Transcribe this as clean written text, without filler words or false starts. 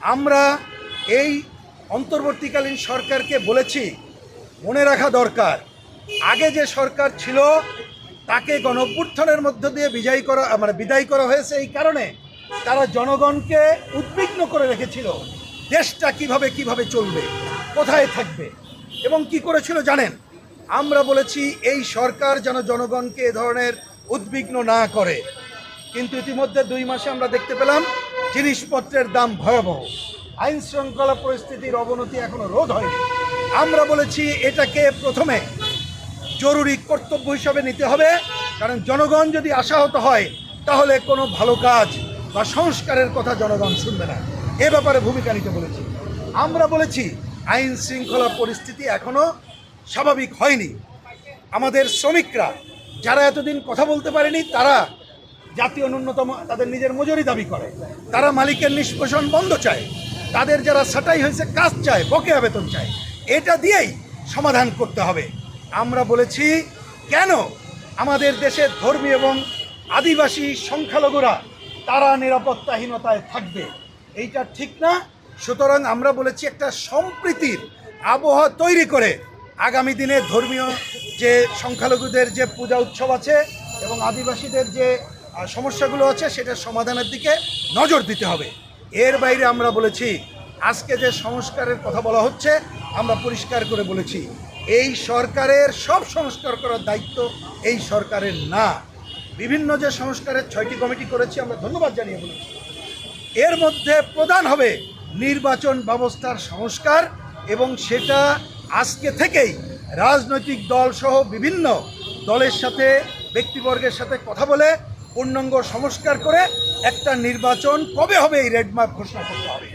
আমরা এই অন্তর্বর্তীকালীন সরকারকে বলেছি, মনে রাখা দরকার আগে যে সরকার ছিল তাকে গণঅভ্যুত্থানের মধ্য দিয়ে বিদায় করা হয়েছে। এই কারণে তারা জনগণকে উদ্বিগ্ন করে রেখেছিল, দেশটা কিভাবে চলবে, কোথায় থাকবে এবং কি করেছিল জানেন। আমরা বলেছি এই সরকার যেন জনগণকে এ ধরনের উদ্বিগ্ন না করে, কিন্তু ইতিমধ্যে 2 মাসে আমরা দেখতে পেলাম জিনিসপত্রের দাম ভয়াবহ, আইন শৃঙ্খলা পরিস্থিতির অবনতি এখনো রোধ হয়নি। আমরা বলেছি এটাকে প্রথমে জরুরি কর্তব্য হিসাবে নিতে হবে, কারণ জনগণ যদি আশাহত হয় তাহলে কোনো ভালো কাজ বা সংস্কারের কথা জনগণ শুনবে না। এ ব্যাপারে ভূমিকা নিতে বলেছি। আমরা বলেছি আইন শৃঙ্খলা পরিস্থিতি এখনো স্বাভাবিক হয়নি। আমাদের শ্রমিকরা যারা এতদিন কথা বলতে পারেনি, তারা জাতীয় ন্যূনতম তাদের নিজের মজুরি দাবি করে, তারা মালিকের নিষ্পেষণ বন্ধ চায়, তাদের যারা ছাঁটাই হয়েছে কাজ চায়, বকেয়া বেতন চায়। এটা দিয়েই সমাধান করতে হবে। আমরা বলেছি কেন আমাদের দেশের ধর্মী এবং আদিবাসী সংখ্যালঘুরা তারা নিরাপত্তাহীনতায় থাকবে, এইটা ঠিক না। সুতরাং আমরা বলেছি একটা সম্প্রীতির আবহাওয়া তৈরি করে আগামী দিনে ধর্মীয় যে সংখ্যালঘুদের যে পূজা উৎসব আছে এবং আদিবাসীদের যে সমস্যাগুলো আছে সেটার সমাধানের দিকে নজর দিতে হবে। এর বাইরে আমরা বলেছি আজকে যে সংস্কারের কথা বলা হচ্ছে, আমরা পরিষ্কার করে বলেছি এই সরকারের সব সংস্কার করার দায়িত্ব এই সরকারের না। বিভিন্ন যে সংস্কারের 6টি কমিটি করেছি, আমরা ধন্যবাদ জানিয়ে বলেছি এর মধ্যে প্রধান হবে নির্বাচন ব্যবস্থার সংস্কার, এবং সেটা আজকে থেকেই রাজনৈতিক দল সহ বিভিন্ন দলের সাথে ব্যক্তিবর্গের সাথে কথা বলে পূর্ণাঙ্গ সংস্কার করে একটা নির্বাচন কবে হবে এই রেডম্যাপ ঘোষণা করতে হবে।